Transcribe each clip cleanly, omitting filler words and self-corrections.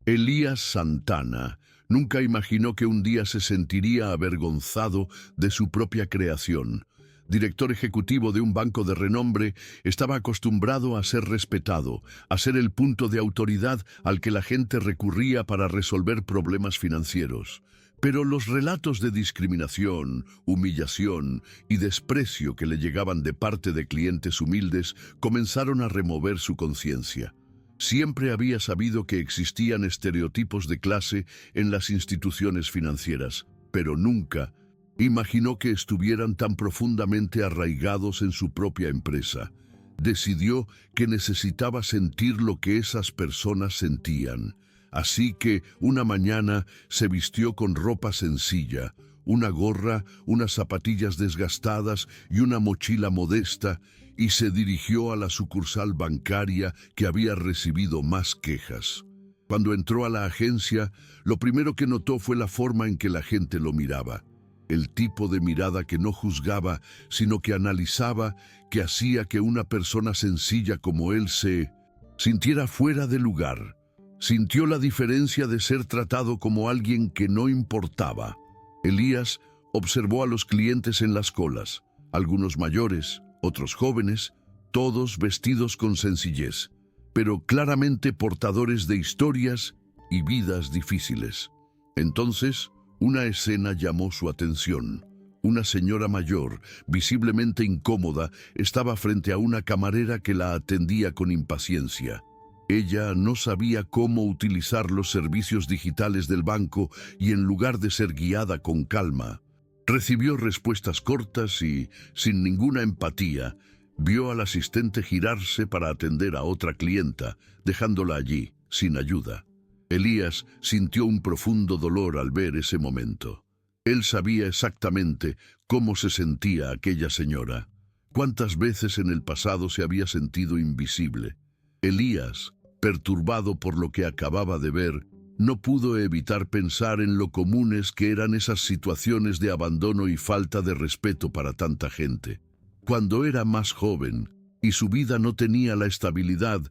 Elías Santana nunca imaginó que un día se sentiría avergonzado de su propia creación. Director ejecutivo de un banco de renombre, estaba acostumbrado a ser respetado, a ser el punto de autoridad al que la gente recurría para resolver problemas financieros. Pero los relatos de discriminación, humillación y desprecio que le llegaban de parte de clientes humildes comenzaron a remover su conciencia. Siempre había sabido que existían estereotipos de clase en las instituciones financieras, pero nunca imaginó que estuvieran tan profundamente arraigados en su propia empresa. Decidió que necesitaba sentir lo que esas personas sentían. Así que una mañana se vistió con ropa sencilla, una gorra, unas zapatillas desgastadas y una mochila modesta, y se dirigió a la sucursal bancaria que había recibido más quejas. Cuando entró a la agencia, lo primero que notó fue la forma en que la gente lo miraba. El tipo de mirada que no juzgaba, sino que analizaba, que hacía que una persona sencilla como él se sintiera fuera de lugar. Sintió la diferencia de ser tratado como alguien que no importaba. Elías observó a los clientes en las colas, algunos mayores, otros jóvenes, todos vestidos con sencillez, pero claramente portadores de historias y vidas difíciles. Entonces, una escena llamó su atención. Una señora mayor, visiblemente incómoda, estaba frente a una camarera que la atendía con impaciencia. Ella no sabía cómo utilizar los servicios digitales del banco y en lugar de ser guiada con calma, recibió respuestas cortas y, sin ninguna empatía, vio al asistente girarse para atender a otra clienta, dejándola allí, sin ayuda. Elías sintió un profundo dolor al ver ese momento. Él sabía exactamente cómo se sentía aquella señora. Cuántas veces en el pasado se había sentido invisible. Elías, perturbado por lo que acababa de ver, no pudo evitar pensar en lo comunes que eran esas situaciones de abandono y falta de respeto para tanta gente. Cuando era más joven y su vida no tenía la estabilidad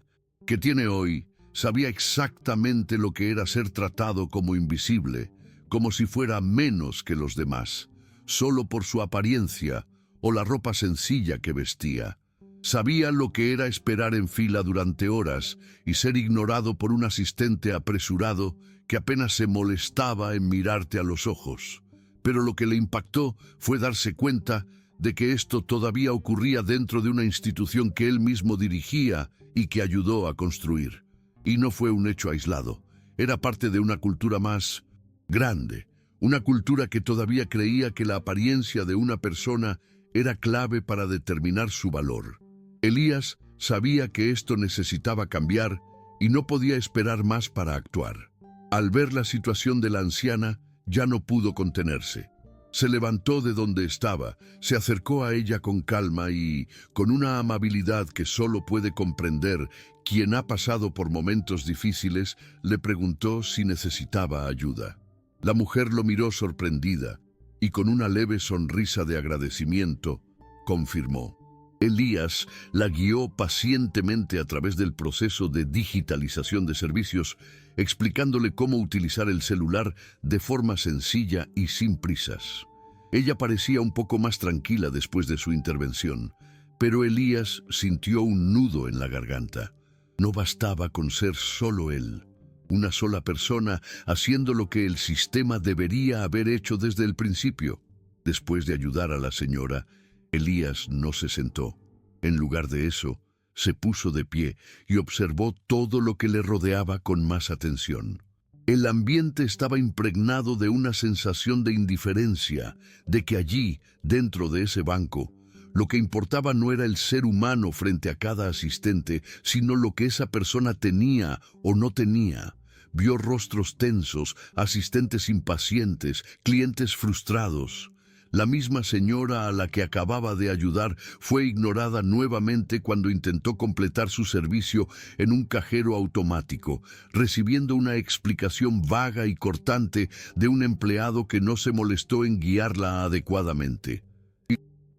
que tiene hoy, sabía exactamente lo que era ser tratado como invisible, como si fuera menos que los demás, solo por su apariencia o la ropa sencilla que vestía. Sabía lo que era esperar en fila durante horas y ser ignorado por un asistente apresurado que apenas se molestaba en mirarte a los ojos. Pero lo que le impactó fue darse cuenta de que esto todavía ocurría dentro de una institución que él mismo dirigía y que ayudó a construir. Y no fue un hecho aislado, era parte de una cultura más grande, una cultura que todavía creía que la apariencia de una persona era clave para determinar su valor. Elías sabía que esto necesitaba cambiar y no podía esperar más para actuar. Al ver la situación de la anciana, ya no pudo contenerse. Se levantó de donde estaba, se acercó a ella con calma y, con una amabilidad que solo puede comprender quien ha pasado por momentos difíciles, le preguntó si necesitaba ayuda. La mujer lo miró sorprendida y con una leve sonrisa de agradecimiento, confirmó. Elías la guió pacientemente a través del proceso de digitalización de servicios, explicándole cómo utilizar el celular de forma sencilla y sin prisas. Ella parecía un poco más tranquila después de su intervención, pero Elías sintió un nudo en la garganta. No bastaba con ser solo él, una sola persona haciendo lo que el sistema debería haber hecho desde el principio. Después de ayudar a la señora, Elías no se sentó. En lugar de eso, se puso de pie y observó todo lo que le rodeaba con más atención. El ambiente estaba impregnado de una sensación de indiferencia, de que allí, dentro de ese banco, lo que importaba no era el ser humano frente a cada asistente, sino lo que esa persona tenía o no tenía. Vio rostros tensos, asistentes impacientes, clientes frustrados. La misma señora a la que acababa de ayudar fue ignorada nuevamente cuando intentó completar su servicio en un cajero automático, recibiendo una explicación vaga y cortante de un empleado que no se molestó en guiarla adecuadamente.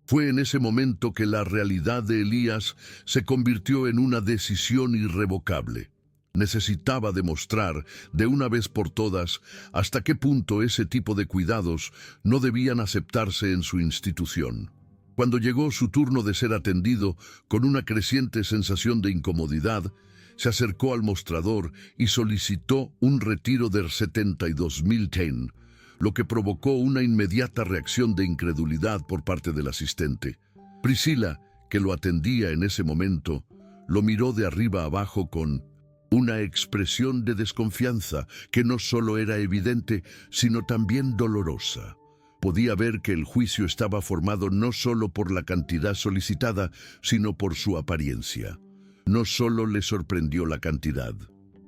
Fue en ese momento que la realidad de Elías se convirtió en una decisión irrevocable. Necesitaba demostrar, de una vez por todas, hasta qué punto ese tipo de cuidados no debían aceptarse en su institución. Cuando llegó su turno de ser atendido, con una creciente sensación de incomodidad, se acercó al mostrador y solicitó un retiro de 72.000 yen, lo que provocó una inmediata reacción de incredulidad por parte del asistente. Priscila, que lo atendía en ese momento, lo miró de arriba abajo con una expresión de desconfianza que no solo era evidente, sino también dolorosa. Podía ver que el juicio estaba formado no solo por la cantidad solicitada, sino por su apariencia. No solo le sorprendió la cantidad.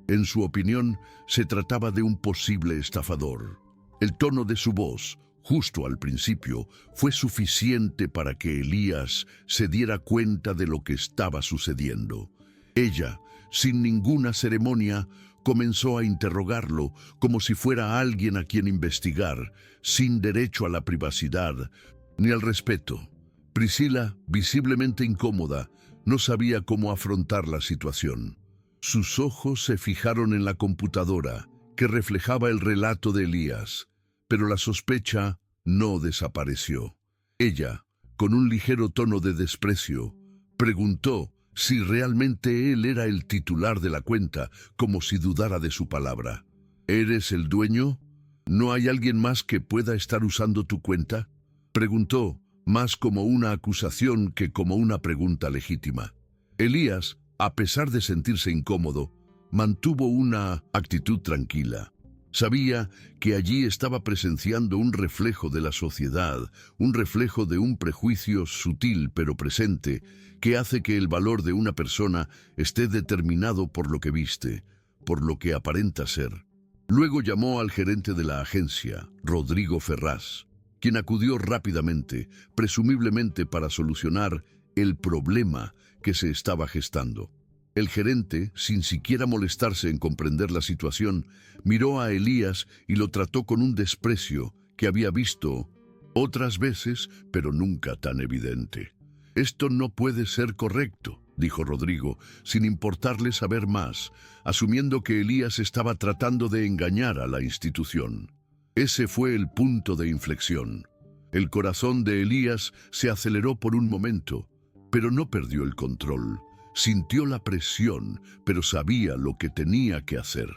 En su opinión, se trataba de un posible estafador. El tono de su voz, justo al principio, fue suficiente para que Elías se diera cuenta de lo que estaba sucediendo. Ella, sin ninguna ceremonia, comenzó a interrogarlo como si fuera alguien a quien investigar, sin derecho a la privacidad ni al respeto. Priscila, visiblemente incómoda, no sabía cómo afrontar la situación. Sus ojos se fijaron en la computadora, que reflejaba el relato de Elías, pero la sospecha no desapareció. Ella, con un ligero tono de desprecio, preguntó si realmente él era el titular de la cuenta, como si dudara de su palabra. ¿Eres el dueño? ¿No hay alguien más que pueda estar usando tu cuenta? Preguntó, más como una acusación que como una pregunta legítima. Elías, a pesar de sentirse incómodo, mantuvo una actitud tranquila. Sabía que allí estaba presenciando un reflejo de la sociedad, un reflejo de un prejuicio sutil pero presente, que hace que el valor de una persona esté determinado por lo que viste, por lo que aparenta ser. Luego llamó al gerente de la agencia, Rodrigo Ferraz, quien acudió rápidamente, presumiblemente para solucionar el problema que se estaba gestando. El gerente, sin siquiera molestarse en comprender la situación, miró a Elías y lo trató con un desprecio que había visto otras veces, pero nunca tan evidente. «Esto no puede ser correcto», dijo Rodrigo, sin importarle saber más, asumiendo que Elías estaba tratando de engañar a la institución. Ese fue el punto de inflexión. El corazón de Elías se aceleró por un momento, pero no perdió el control. Sintió la presión, pero sabía lo que tenía que hacer.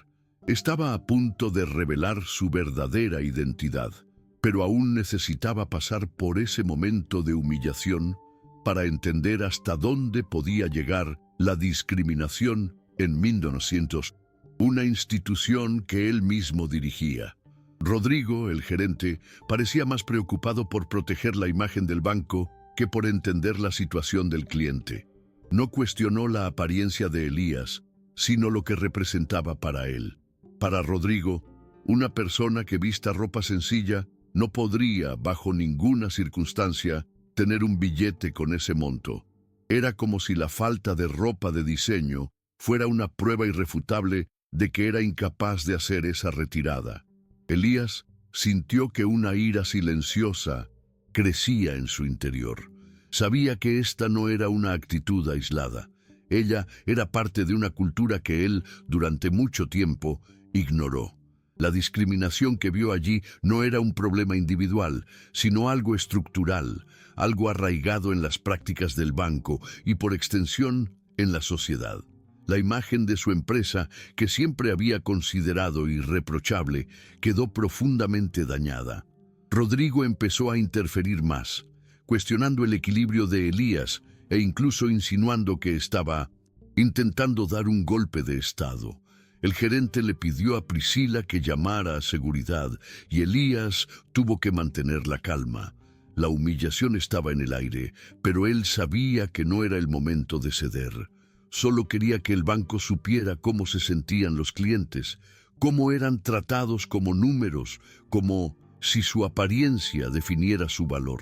Estaba a punto de revelar su verdadera identidad, pero aún necesitaba pasar por ese momento de humillación para entender hasta dónde podía llegar la discriminación en 1900, una institución que él mismo dirigía. Rodrigo, el gerente, parecía más preocupado por proteger la imagen del banco que por entender la situación del cliente. No cuestionó la apariencia de Elías, sino lo que representaba para él. Para Rodrigo, una persona que vista ropa sencilla no podría, bajo ninguna circunstancia, tener un billete con ese monto. Era como si la falta de ropa de diseño fuera una prueba irrefutable de que era incapaz de hacer esa retirada. Elías sintió que una ira silenciosa crecía en su interior. Sabía que esta no era una actitud aislada. Ella era parte de una cultura que él, durante mucho tiempo, ignoró. La discriminación que vio allí no era un problema individual, sino algo estructural, algo arraigado en las prácticas del banco y, por extensión, en la sociedad. La imagen de su empresa, que siempre había considerado irreprochable, quedó profundamente dañada. Rodrigo empezó a interferir más, cuestionando el equilibrio de Elías e incluso insinuando que estaba intentando dar un golpe de estado. El gerente le pidió a Priscila que llamara a seguridad y Elías tuvo que mantener la calma. La humillación estaba en el aire, pero él sabía que no era el momento de ceder. Solo quería que el banco supiera cómo se sentían los clientes, cómo eran tratados como números, como si su apariencia definiera su valor.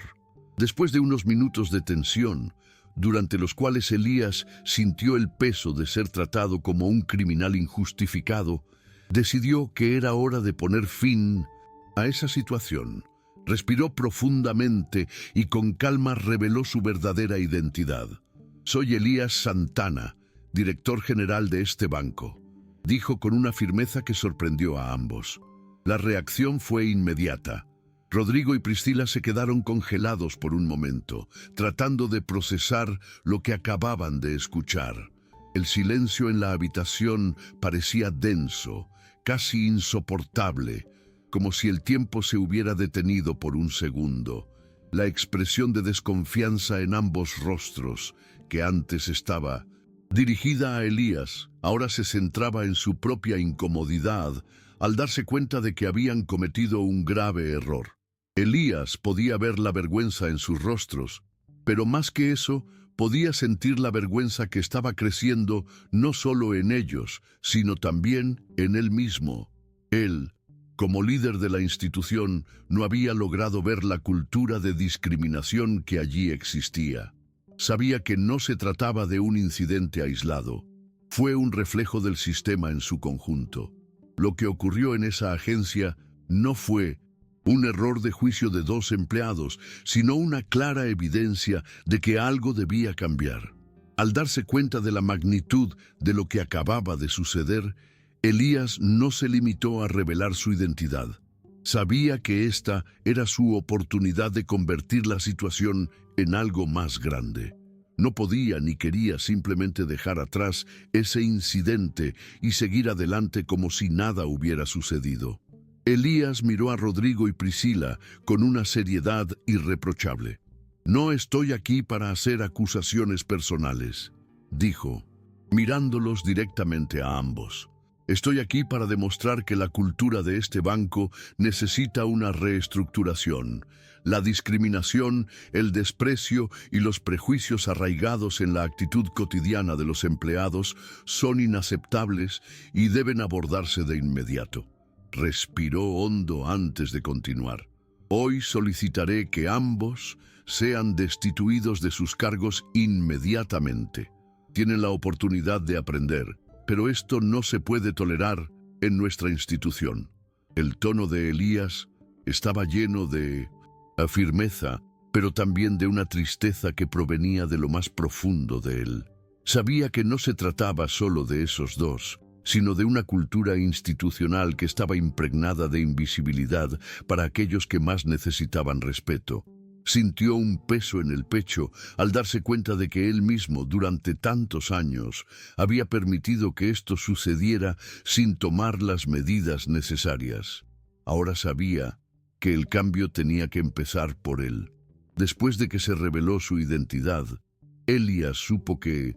Después de unos minutos de tensión, durante los cuales Elías sintió el peso de ser tratado como un criminal injustificado, decidió que era hora de poner fin a esa situación. Respiró profundamente y con calma reveló su verdadera identidad. «Soy Elías Santana, director general de este banco». dijo con una firmeza que sorprendió a ambos. La reacción fue inmediata. Rodrigo y Priscila se quedaron congelados por un momento, tratando de procesar lo que acababan de escuchar. El silencio en la habitación parecía denso, casi insoportable, como si el tiempo se hubiera detenido por un segundo. La expresión de desconfianza en ambos rostros, que antes estaba dirigida a Elías, ahora se centraba en su propia incomodidad al darse cuenta de que habían cometido un grave error. Elías podía ver la vergüenza en sus rostros, pero más que eso, podía sentir la vergüenza que estaba creciendo no solo en ellos, sino también en él mismo. Él, como líder de la institución, no había logrado ver la cultura de discriminación que allí existía. Sabía que no se trataba de un incidente aislado. Fue un reflejo del sistema en su conjunto. Lo que ocurrió en esa agencia no fue un error de juicio de dos empleados, sino una clara evidencia de que algo debía cambiar. Al darse cuenta de la magnitud de lo que acababa de suceder, Elías no se limitó a revelar su identidad. Sabía que esta era su oportunidad de convertir la situación en algo más grande. No podía ni quería simplemente dejar atrás ese incidente y seguir adelante como si nada hubiera sucedido. Elías miró a Rodrigo y Priscila con una seriedad irreprochable. «No estoy aquí para hacer acusaciones personales», dijo, mirándolos directamente a ambos. «Estoy aquí para demostrar que la cultura de este banco necesita una reestructuración. La discriminación, el desprecio y los prejuicios arraigados en la actitud cotidiana de los empleados son inaceptables y deben abordarse de inmediato». Respiró hondo antes de continuar. «Hoy solicitaré que ambos sean destituidos de sus cargos inmediatamente. Tienen la oportunidad de aprender, pero esto no se puede tolerar en nuestra institución». El tono de Elías estaba lleno de firmeza, pero también de una tristeza que provenía de lo más profundo de él. Sabía que no se trataba solo de esos dos, sino de una cultura institucional que estaba impregnada de invisibilidad para aquellos que más necesitaban respeto. Sintió un peso en el pecho al darse cuenta de que él mismo, durante tantos años, había permitido que esto sucediera sin tomar las medidas necesarias. Ahora sabía que el cambio tenía que empezar por él. Después de que se reveló su identidad, Elías supo que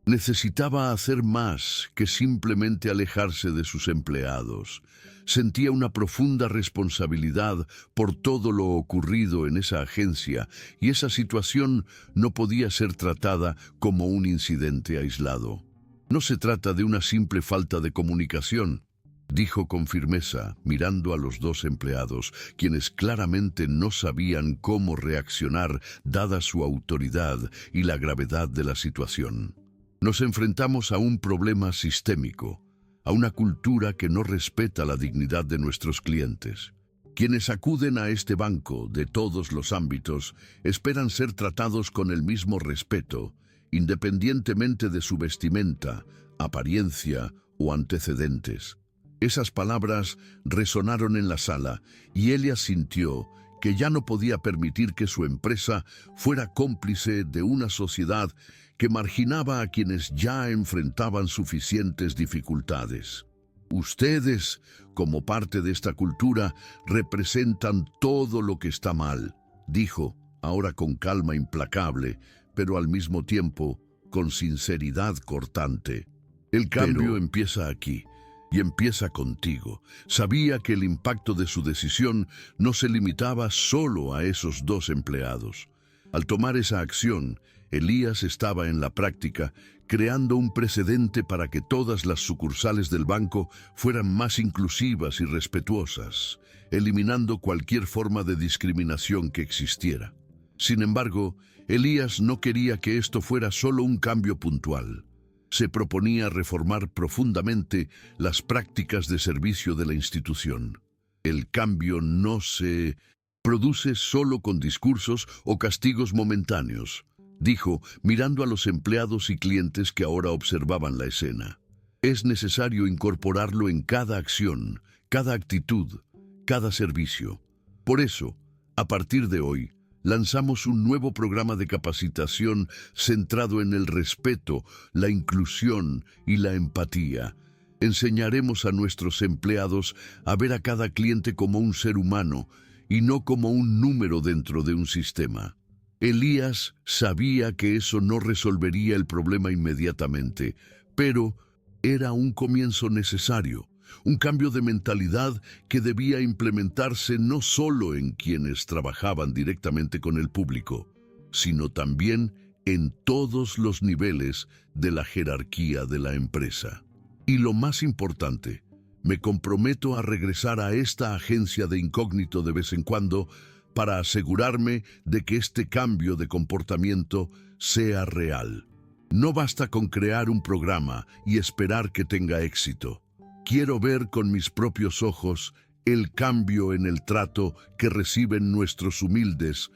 necesitaba hacer más que simplemente alejarse de sus empleados. Sentía una profunda responsabilidad por todo lo ocurrido en esa agencia, y esa situación no podía ser tratada como un incidente aislado. «No se trata de una simple falta de comunicación», dijo con firmeza, mirando a los dos empleados, quienes claramente no sabían cómo reaccionar dada su autoridad y la gravedad de la situación. «Nos enfrentamos a un problema sistémico, a una cultura que no respeta la dignidad de nuestros clientes. Quienes acuden a este banco de todos los ámbitos esperan ser tratados con el mismo respeto, independientemente de su vestimenta, apariencia o antecedentes». Esas palabras resonaron en la sala y Elías sintió que ya no podía permitir que su empresa fuera cómplice de una sociedad que marginaba a quienes ya enfrentaban suficientes dificultades. «Ustedes, como parte de esta cultura, representan todo lo que está mal», dijo, ahora con calma implacable, pero al mismo tiempo con sinceridad cortante. «El cambio empieza aquí. Y empieza contigo». Sabía que el impacto de su decisión no se limitaba solo a esos dos empleados. Al tomar esa acción, Elías estaba en la práctica creando un precedente para que todas las sucursales del banco fueran más inclusivas y respetuosas, eliminando cualquier forma de discriminación que existiera. Sin embargo, Elías no quería que esto fuera solo un cambio puntual. Se proponía reformar profundamente las prácticas de servicio de la institución. El cambio no se produce solo con discursos o castigos momentáneos, dijo, mirando a los empleados y clientes que ahora observaban la escena. Es necesario incorporarlo en cada acción, cada actitud, cada servicio. Por eso, a partir de hoy, lanzamos un nuevo programa de capacitación centrado en el respeto, la inclusión y la empatía. Enseñaremos a nuestros empleados a ver a cada cliente como un ser humano y no como un número dentro de un sistema. Elías sabía que eso no resolvería el problema inmediatamente, pero era un comienzo necesario, un cambio de mentalidad que debía implementarse no solo en quienes trabajaban directamente con el público, sino también en todos los niveles de la jerarquía de la empresa. Y lo más importante, me comprometo a regresar a esta agencia de incógnito de vez en cuando para asegurarme de que este cambio de comportamiento sea real. No basta con crear un programa y esperar que tenga éxito. Quiero ver con mis propios ojos el cambio en el trato que reciben nuestros humildes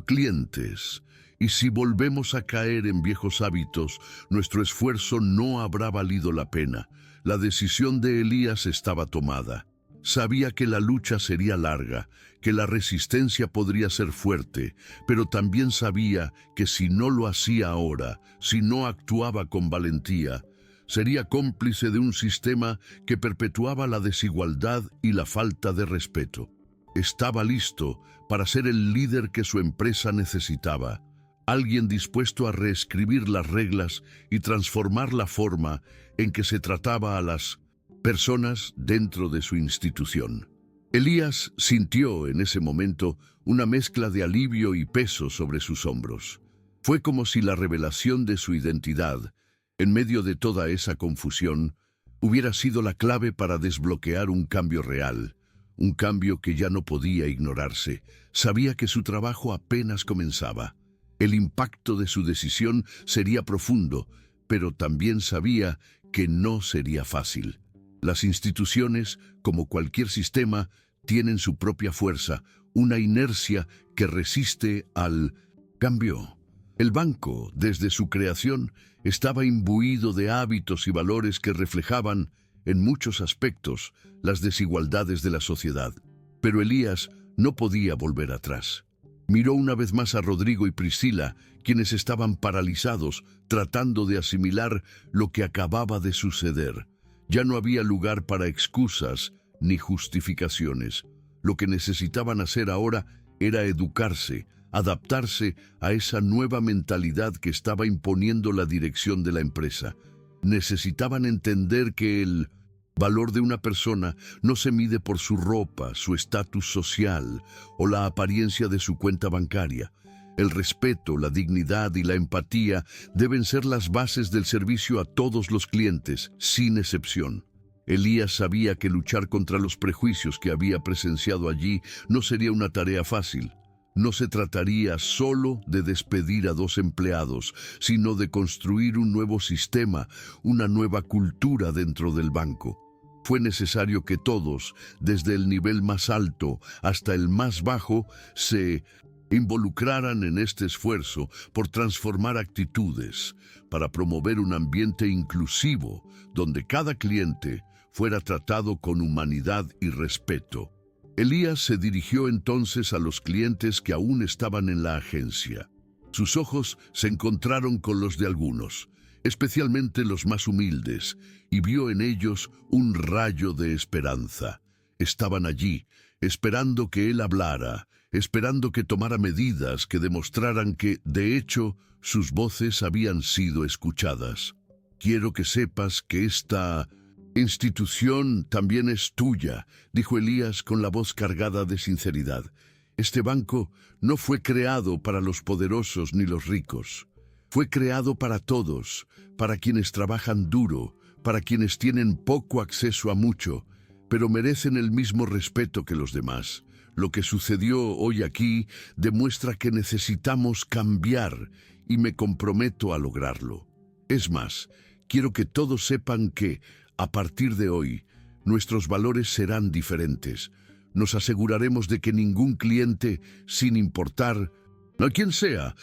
clientes. Y si volvemos a caer en viejos hábitos, nuestro esfuerzo no habrá valido la pena. La decisión de Elías estaba tomada. Sabía que la lucha sería larga, que la resistencia podría ser fuerte, pero también sabía que si no lo hacía ahora, si no actuaba con valentía, sería cómplice de un sistema que perpetuaba la desigualdad y la falta de respeto. Estaba listo para ser el líder que su empresa necesitaba, alguien dispuesto a reescribir las reglas y transformar la forma en que se trataba a las personas dentro de su institución. Elías sintió en ese momento una mezcla de alivio y peso sobre sus hombros. Fue como si la revelación de su identidad, en medio de toda esa confusión, hubiera sido la clave para desbloquear un cambio real, un cambio que ya no podía ignorarse. Sabía que su trabajo apenas comenzaba. El impacto de su decisión sería profundo, pero también sabía que no sería fácil. Las instituciones, como cualquier sistema, tienen su propia fuerza, una inercia que resiste al cambio. El banco, desde su creación, estaba imbuido de hábitos y valores que reflejaban, en muchos aspectos, las desigualdades de la sociedad. Pero Elías no podía volver atrás. Miró una vez más a Rodrigo y Priscila, quienes estaban paralizados, tratando de asimilar lo que acababa de suceder. Ya no había lugar para excusas ni justificaciones. Lo que necesitaban hacer ahora era educarse, adaptarse a esa nueva mentalidad que estaba imponiendo la dirección de la empresa. Necesitaban entender que el valor de una persona no se mide por su ropa, su estatus social o la apariencia de su cuenta bancaria. El respeto, la dignidad y la empatía deben ser las bases del servicio a todos los clientes, sin excepción. Elías sabía que luchar contra los prejuicios que había presenciado allí no sería una tarea fácil. No se trataría solo de despedir a 2 empleados, sino de construir un nuevo sistema, una nueva cultura dentro del banco. Fue necesario que todos, desde el nivel más alto hasta el más bajo, se involucraran en este esfuerzo por transformar actitudes, para promover un ambiente inclusivo donde cada cliente fuera tratado con humanidad y respeto. Elías se dirigió entonces a los clientes que aún estaban en la agencia. Sus ojos se encontraron con los de algunos, especialmente los más humildes, y vio en ellos un rayo de esperanza. Estaban allí, esperando que él hablara, esperando que tomara medidas que demostraran que, de hecho, sus voces habían sido escuchadas. Quiero que sepas que esta institución también es tuya, dijo Elías con la voz cargada de sinceridad. Este banco no fue creado para los poderosos ni los ricos. Fue creado para todos, para quienes trabajan duro, para quienes tienen poco acceso a mucho, pero merecen el mismo respeto que los demás. Lo que sucedió hoy aquí demuestra que necesitamos cambiar y me comprometo a lograrlo. Es más, quiero que todos sepan que, a partir de hoy, nuestros valores serán diferentes. Nos aseguraremos de que ningún cliente, sin importar a quien sea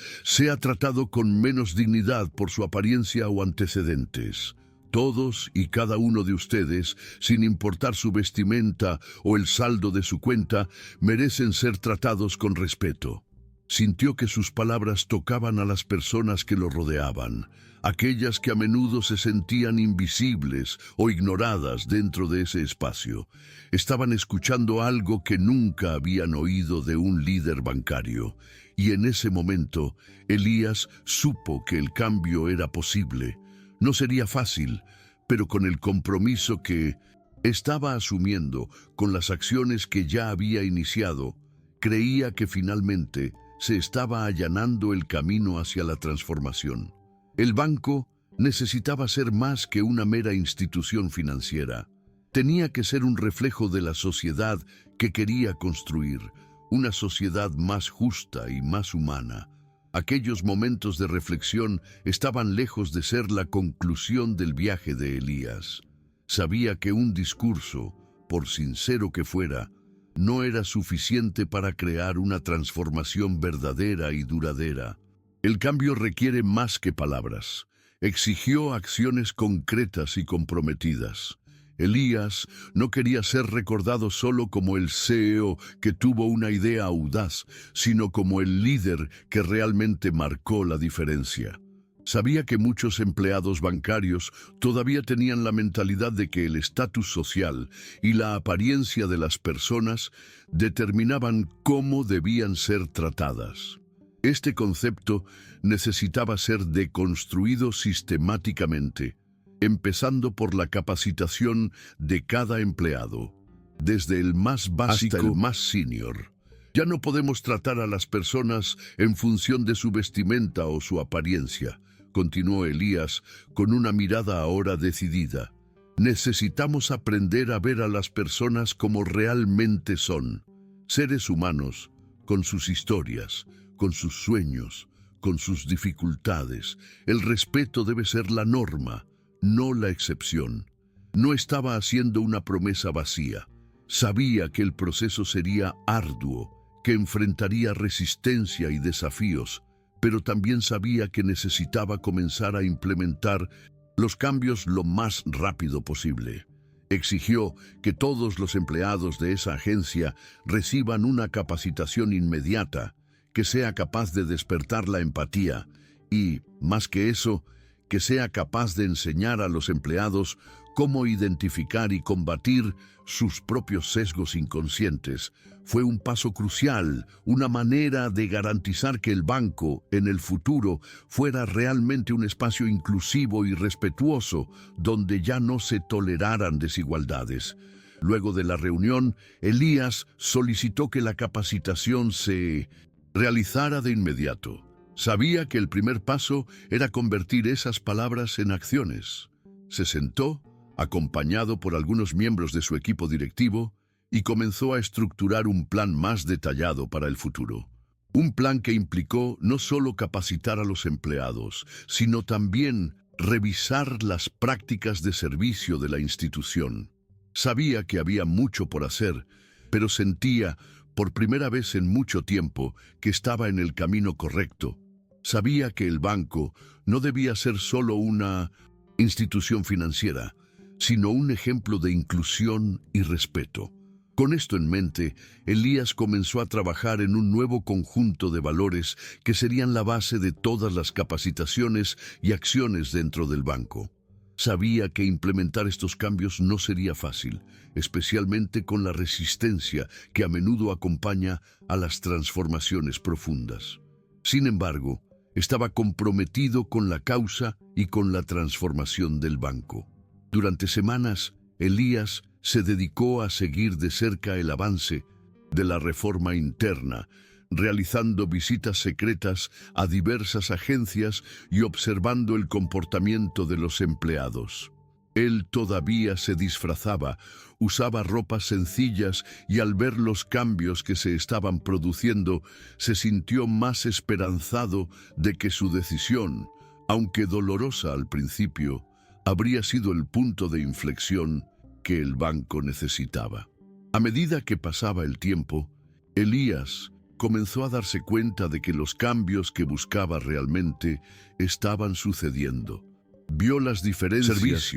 tratado con menos dignidad por su apariencia o antecedentes. Todos y cada uno de ustedes, sin importar su vestimenta o el saldo de su cuenta, merecen ser tratados con respeto. Sintió que sus palabras tocaban a las personas que lo rodeaban, aquellas que a menudo se sentían invisibles o ignoradas dentro de ese espacio. Estaban escuchando algo que nunca habían oído de un líder bancario, y en ese momento Elías supo que el cambio era posible. No sería fácil, pero con el compromiso que estaba asumiendo, con las acciones que ya había iniciado, creía que finalmente se estaba allanando el camino hacia la transformación. El banco necesitaba ser más que una mera institución financiera. Tenía que ser un reflejo de la sociedad que quería construir, una sociedad más justa y más humana. Aquellos momentos de reflexión estaban lejos de ser la conclusión del viaje de Elías. Sabía que un discurso, por sincero que fuera, no era suficiente para crear una transformación verdadera y duradera. El cambio requiere más que palabras. Exigió acciones concretas y comprometidas. Elías no quería ser recordado solo como el CEO que tuvo una idea audaz, sino como el líder que realmente marcó la diferencia. Sabía que muchos empleados bancarios todavía tenían la mentalidad de que el estatus social y la apariencia de las personas determinaban cómo debían ser tratadas. Este concepto necesitaba ser deconstruido sistemáticamente, empezando por la capacitación de cada empleado, desde el más básico hasta el más senior. Ya no podemos tratar a las personas en función de su vestimenta o su apariencia, continuó Elías con una mirada ahora decidida. Necesitamos aprender a ver a las personas como realmente son, seres humanos, con sus historias, con sus sueños, con sus dificultades. El respeto debe ser la norma, no la excepción. No estaba haciendo una promesa vacía. Sabía que el proceso sería arduo, que enfrentaría resistencia y desafíos, pero también sabía que necesitaba comenzar a implementar los cambios lo más rápido posible. Exigió que todos los empleados de esa agencia reciban una capacitación inmediata, que sea capaz de despertar la empatía y, más que eso, que sea capaz de enseñar a los empleados cómo identificar y combatir sus propios sesgos inconscientes. Fue un paso crucial, una manera de garantizar que el banco, en el futuro, fuera realmente un espacio inclusivo y respetuoso, donde ya no se toleraran desigualdades. Luego de la reunión, Elías solicitó que la capacitación se realizara de inmediato. Sabía que el primer paso era convertir esas palabras en acciones. Se sentó, acompañado por algunos miembros de su equipo directivo, y comenzó a estructurar un plan más detallado para el futuro. Un plan que implicó no solo capacitar a los empleados, sino también revisar las prácticas de servicio de la institución. Sabía que había mucho por hacer, pero sentía, por primera vez en mucho tiempo, que estaba en el camino correcto. Sabía que el banco no debía ser solo una institución financiera, sino un ejemplo de inclusión y respeto. Con esto en mente, Elías comenzó a trabajar en un nuevo conjunto de valores que serían la base de todas las capacitaciones y acciones dentro del banco. Sabía que implementar estos cambios no sería fácil, especialmente con la resistencia que a menudo acompaña a las transformaciones profundas. Sin embargo, estaba comprometido con la causa y con la transformación del banco. Durante semanas, Elías se dedicó a seguir de cerca el avance de la reforma interna, realizando visitas secretas a diversas agencias y observando el comportamiento de los empleados. Él todavía se disfrazaba, usaba ropas sencillas y al ver los cambios que se estaban produciendo, se sintió más esperanzado de que su decisión, aunque dolorosa al principio, habría sido el punto de inflexión que el banco necesitaba. A medida que pasaba el tiempo, Elías comenzó a darse cuenta de que los cambios que buscaba realmente estaban sucediendo. Vio las diferencias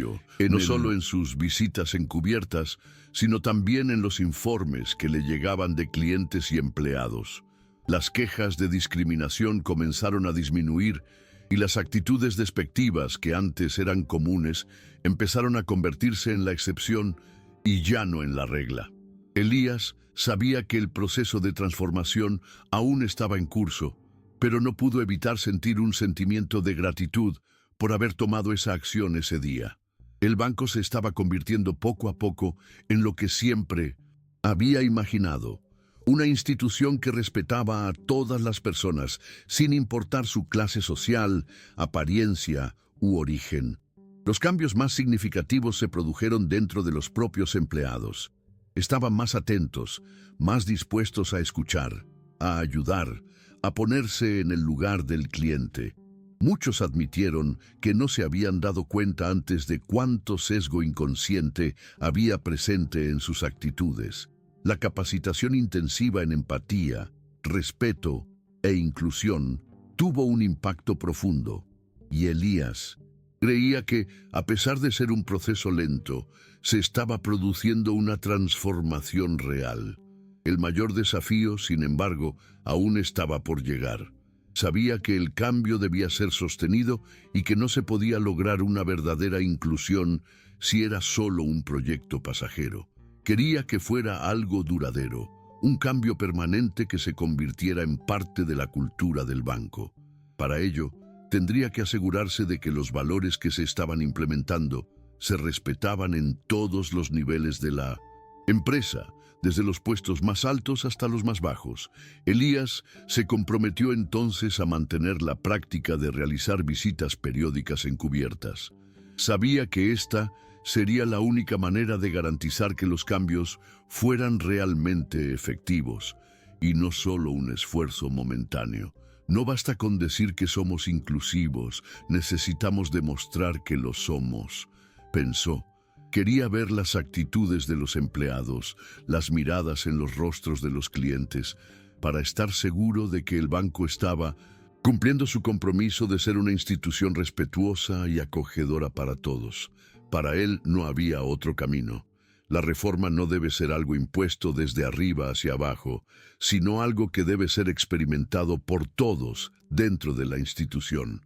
no solo en sus visitas encubiertas, sino también en los informes que le llegaban de clientes y empleados. Las quejas de discriminación comenzaron a disminuir y las actitudes despectivas que antes eran comunes empezaron a convertirse en la excepción y ya no en la regla. Elías sabía que el proceso de transformación aún estaba en curso, pero no pudo evitar sentir un sentimiento de gratitud por haber tomado esa acción ese día. El banco se estaba convirtiendo poco a poco en lo que siempre había imaginado: una institución que respetaba a todas las personas, sin importar su clase social, apariencia u origen. Los cambios más significativos se produjeron dentro de los propios empleados. Estaban más atentos, más dispuestos a escuchar, a ayudar, a ponerse en el lugar del cliente. Muchos admitieron que no se habían dado cuenta antes de cuánto sesgo inconsciente había presente en sus actitudes. La capacitación intensiva en empatía, respeto e inclusión tuvo un impacto profundo, y Elías creía que, a pesar de ser un proceso lento, se estaba produciendo una transformación real. El mayor desafío, sin embargo, aún estaba por llegar. Sabía que el cambio debía ser sostenido y que no se podía lograr una verdadera inclusión si era solo un proyecto pasajero. Quería que fuera algo duradero, un cambio permanente que se convirtiera en parte de la cultura del banco. Para ello, tendría que asegurarse de que los valores que se estaban implementando se respetaban en todos los niveles de la empresa, desde los puestos más altos hasta los más bajos. Elías se comprometió entonces a mantener la práctica de realizar visitas periódicas encubiertas. Sabía que esta sería la única manera de garantizar que los cambios fueran realmente efectivos, y no solo un esfuerzo momentáneo. No basta con decir que somos inclusivos, necesitamos demostrar que lo somos, pensó. Quería ver las actitudes de los empleados, las miradas en los rostros de los clientes, para estar seguro de que el banco estaba cumpliendo su compromiso de ser una institución respetuosa y acogedora para todos. Para él no había otro camino. La reforma no debe ser algo impuesto desde arriba hacia abajo, sino algo que debe ser experimentado por todos dentro de la institución.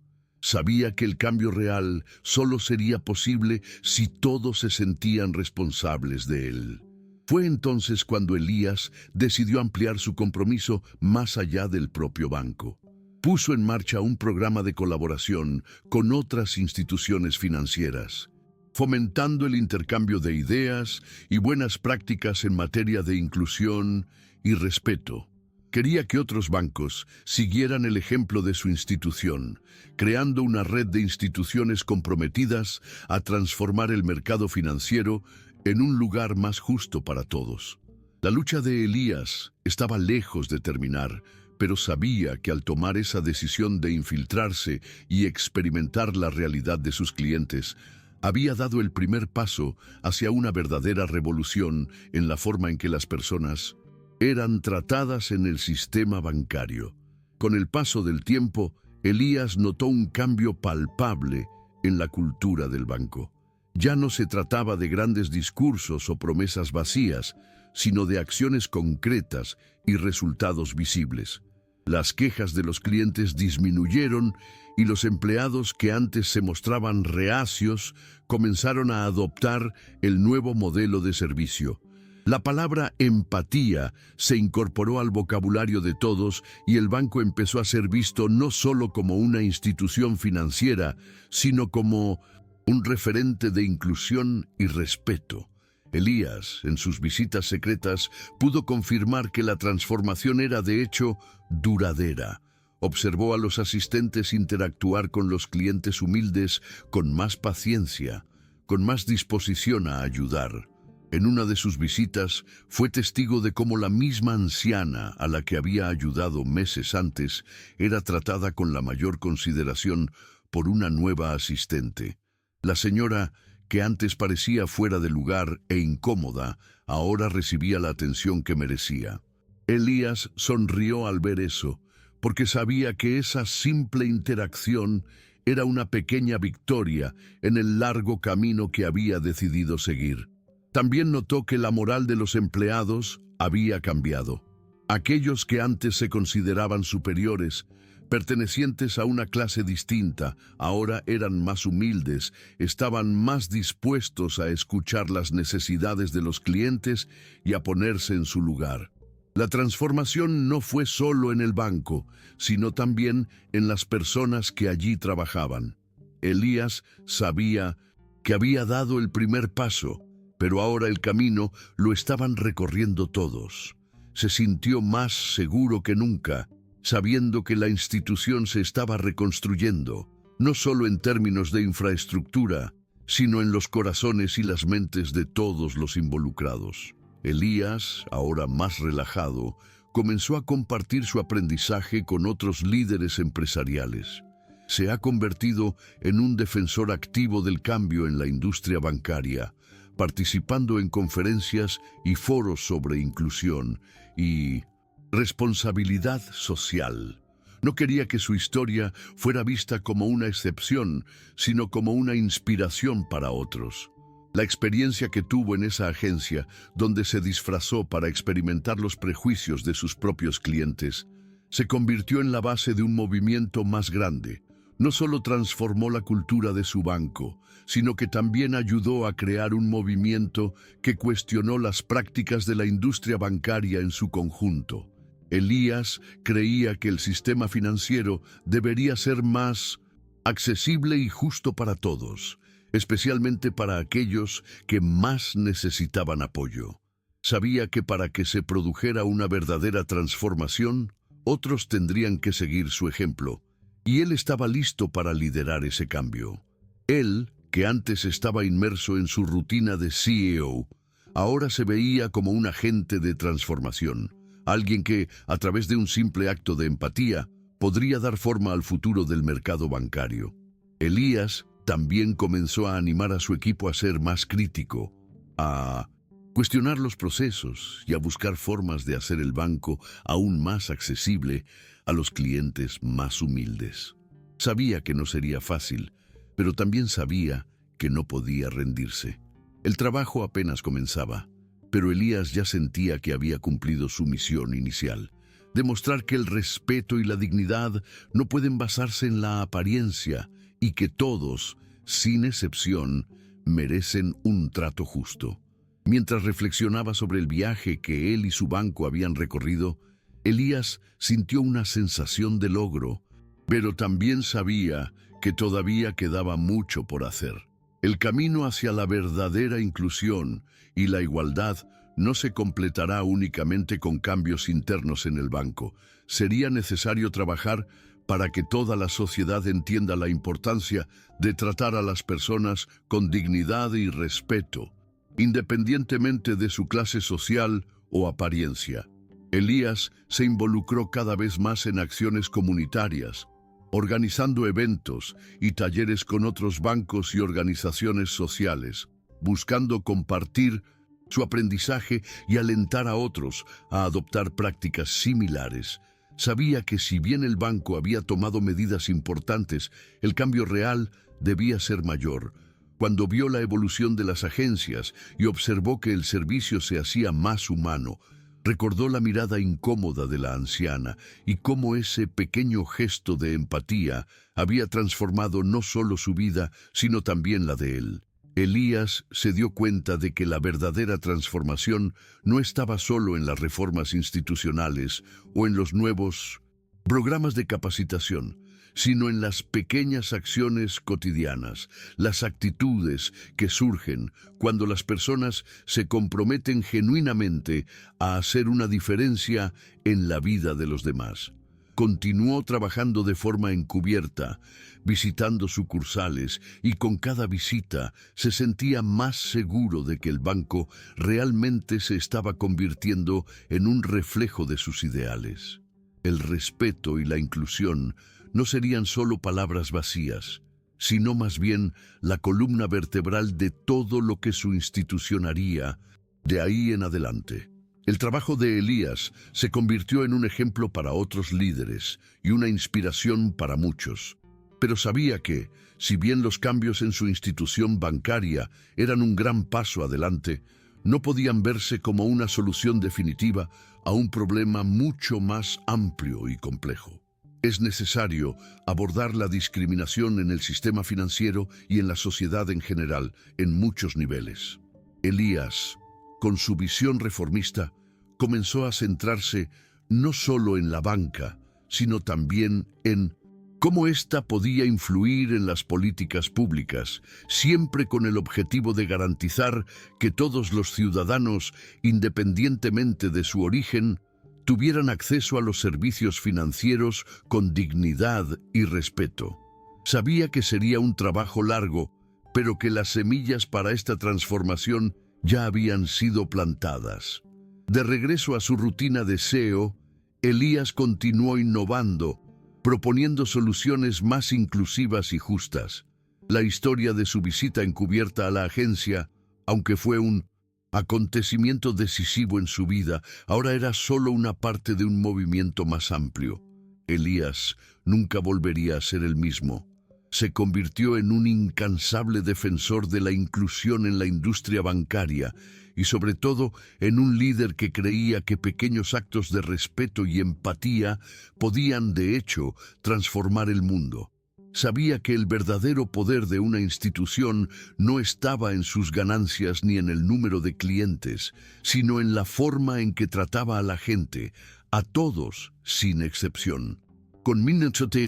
Sabía que el cambio real solo sería posible si todos se sentían responsables de él. Fue entonces cuando Elías decidió ampliar su compromiso más allá del propio banco. Puso en marcha un programa de colaboración con otras instituciones financieras, fomentando el intercambio de ideas y buenas prácticas en materia de inclusión y respeto. Quería que otros bancos siguieran el ejemplo de su institución, creando una red de instituciones comprometidas a transformar el mercado financiero en un lugar más justo para todos. La lucha de Elías estaba lejos de terminar, pero sabía que al tomar esa decisión de infiltrarse y experimentar la realidad de sus clientes, había dado el primer paso hacia una verdadera revolución en la forma en que las personas eran tratadas en el sistema bancario. Con el paso del tiempo, Elías notó un cambio palpable en la cultura del banco. Ya no se trataba de grandes discursos o promesas vacías, sino de acciones concretas y resultados visibles. Las quejas de los clientes disminuyeron y los empleados que antes se mostraban reacios comenzaron a adoptar el nuevo modelo de servicio. La palabra empatía se incorporó al vocabulario de todos y el banco empezó a ser visto no solo como una institución financiera, sino como un referente de inclusión y respeto. Elías, en sus visitas secretas, pudo confirmar que la transformación era de hecho duradera. Observó a los asistentes interactuar con los clientes humildes con más paciencia, con más disposición a ayudar. En una de sus visitas, fue testigo de cómo la misma anciana a la que había ayudado meses antes era tratada con la mayor consideración por una nueva asistente. La señora, que antes parecía fuera de lugar e incómoda, ahora recibía la atención que merecía. Elías sonrió al ver eso, porque sabía que esa simple interacción era una pequeña victoria en el largo camino que había decidido seguir. También notó que la moral de los empleados había cambiado. Aquellos que antes se consideraban superiores, pertenecientes a una clase distinta, ahora eran más humildes, estaban más dispuestos a escuchar las necesidades de los clientes y a ponerse en su lugar. La transformación no fue solo en el banco, sino también en las personas que allí trabajaban. Elías sabía que había dado el primer paso, pero ahora el camino lo estaban recorriendo todos. Se sintió más seguro que nunca, sabiendo que la institución se estaba reconstruyendo, no solo en términos de infraestructura, sino en los corazones y las mentes de todos los involucrados. Elías, ahora más relajado, comenzó a compartir su aprendizaje con otros líderes empresariales. Se ha convertido en un defensor activo del cambio en la industria bancaria, participando en conferencias y foros sobre inclusión y responsabilidad social. No quería que su historia fuera vista como una excepción, sino como una inspiración para otros. La experiencia que tuvo en esa agencia, donde se disfrazó para experimentar los prejuicios de sus propios clientes, se convirtió en la base de un movimiento más grande. No solo transformó la cultura de su banco, sino que también ayudó a crear un movimiento que cuestionó las prácticas de la industria bancaria en su conjunto. Elías creía que el sistema financiero debería ser más accesible y justo para todos, especialmente para aquellos que más necesitaban apoyo. Sabía que para que se produjera una verdadera transformación, otros tendrían que seguir su ejemplo, y él estaba listo para liderar ese cambio. Él, que antes estaba inmerso en su rutina de CEO, ahora se veía como un agente de transformación, alguien que, a través de un simple acto de empatía, podría dar forma al futuro del mercado bancario. Elías también comenzó a animar a su equipo a ser más crítico, a cuestionar los procesos y a buscar formas de hacer el banco aún más accesible a los clientes más humildes. Sabía que no sería fácil, pero también sabía que no podía rendirse. El trabajo apenas comenzaba, pero Elías ya sentía que había cumplido su misión inicial: demostrar que el respeto y la dignidad no pueden basarse en la apariencia y que todos, sin excepción, merecen un trato justo. Mientras reflexionaba sobre el viaje que él y su banco habían recorrido, Elías sintió una sensación de logro, pero también sabía que todavía quedaba mucho por hacer. El camino hacia la verdadera inclusión y la igualdad no se completará únicamente con cambios internos en el banco. Sería necesario trabajar para que toda la sociedad entienda la importancia de tratar a las personas con dignidad y respeto, independientemente de su clase social o apariencia. Elías se involucró cada vez más en acciones comunitarias, organizando eventos y talleres con otros bancos y organizaciones sociales, buscando compartir su aprendizaje y alentar a otros a adoptar prácticas similares. Sabía que si bien el banco había tomado medidas importantes, el cambio real debía ser mayor. Cuando vio la evolución de las agencias y observó que el servicio se hacía más humano, recordó la mirada incómoda de la anciana y cómo ese pequeño gesto de empatía había transformado no solo su vida, sino también la de él. Elías se dio cuenta de que la verdadera transformación no estaba solo en las reformas institucionales o en los nuevos programas de capacitación, sino en las pequeñas acciones cotidianas, las actitudes que surgen cuando las personas se comprometen genuinamente a hacer una diferencia en la vida de los demás. Continuó trabajando de forma encubierta, visitando sucursales, y con cada visita se sentía más seguro de que el banco realmente se estaba convirtiendo en un reflejo de sus ideales. El respeto y la inclusión no serían solo palabras vacías, sino más bien la columna vertebral de todo lo que su institución haría de ahí en adelante. El trabajo de Elías se convirtió en un ejemplo para otros líderes y una inspiración para muchos. Pero sabía que, si bien los cambios en su institución bancaria eran un gran paso adelante, no podían verse como una solución definitiva a un problema mucho más amplio y complejo. Es necesario abordar la discriminación en el sistema financiero y en la sociedad en general, en muchos niveles. Elías, con su visión reformista, comenzó a centrarse no solo en la banca, sino también en cómo ésta podía influir en las políticas públicas, siempre con el objetivo de garantizar que todos los ciudadanos, independientemente de su origen, tuvieran acceso a los servicios financieros con dignidad y respeto. Sabía que sería un trabajo largo, pero que las semillas para esta transformación ya habían sido plantadas. De regreso a su rutina de SEO, Elías continuó innovando, proponiendo soluciones más inclusivas y justas. La historia de su visita encubierta a la agencia, aunque fue un acontecimiento decisivo en su vida, ahora era solo una parte de un movimiento más amplio. Elías nunca volvería a ser el mismo. Se convirtió en un incansable defensor de la inclusión en la industria bancaria y sobre todo en un líder que creía que pequeños actos de respeto y empatía podían, de hecho, transformar el mundo. Sabía que el verdadero poder de una institución no estaba en sus ganancias ni en el número de clientes, sino en la forma en que trataba a la gente, a todos, sin excepción. Con Minnesota,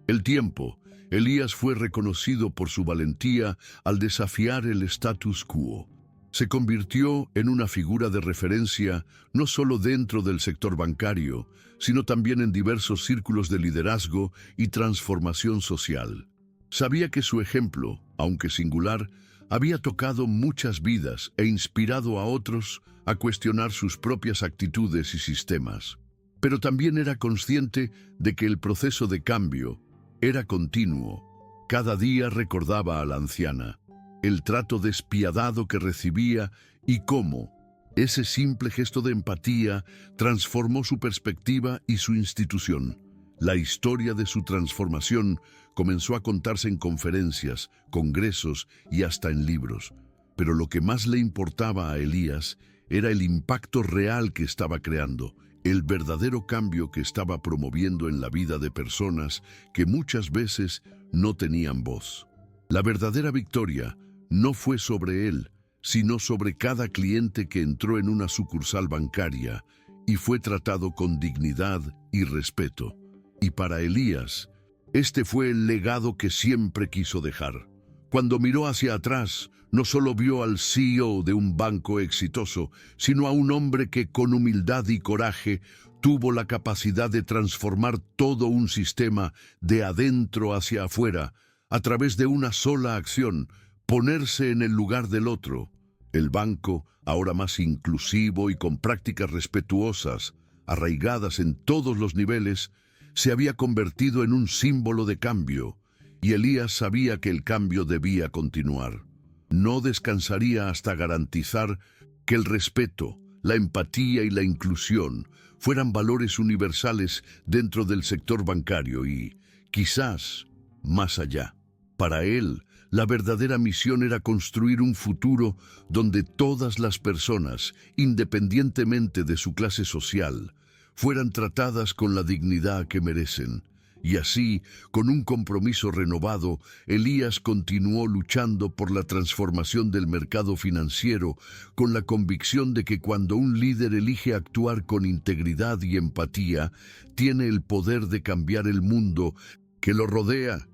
el tiempo, Elías fue reconocido por su valentía al desafiar el status quo. Se convirtió en una figura de referencia no solo dentro del sector bancario, sino también en diversos círculos de liderazgo y transformación social. Sabía que su ejemplo, aunque singular, había tocado muchas vidas e inspirado a otros a cuestionar sus propias actitudes y sistemas. Pero también era consciente de que el proceso de cambio era continuo. Cada día recordaba a la anciana el trato despiadado que recibía y cómo ese simple gesto de empatía transformó su perspectiva y su institución. La historia de su transformación comenzó a contarse en conferencias, congresos y hasta en libros. Pero lo que más le importaba a Elías era el impacto real que estaba creando, el verdadero cambio que estaba promoviendo en la vida de personas que muchas veces no tenían voz. La verdadera victoria no fue sobre él, sino sobre cada cliente que entró en una sucursal bancaria y fue tratado con dignidad y respeto. Y para Elías, este fue el legado que siempre quiso dejar. Cuando miró hacia atrás, no solo vio al CEO de un banco exitoso, sino a un hombre que con humildad y coraje tuvo la capacidad de transformar todo un sistema de adentro hacia afuera, a través de una sola acción: ponerse en el lugar del otro. El banco, ahora más inclusivo y con prácticas respetuosas, arraigadas en todos los niveles, se había convertido en un símbolo de cambio, y Elías sabía que el cambio debía continuar. No descansaría hasta garantizar que el respeto, la empatía y la inclusión fueran valores universales dentro del sector bancario y, quizás, más allá. Para él, la verdadera misión era construir un futuro donde todas las personas, independientemente de su clase social, fueran tratadas con la dignidad que merecen. Y así, con un compromiso renovado, Elías continuó luchando por la transformación del mercado financiero, con la convicción de que cuando un líder elige actuar con integridad y empatía, tiene el poder de cambiar el mundo que lo rodea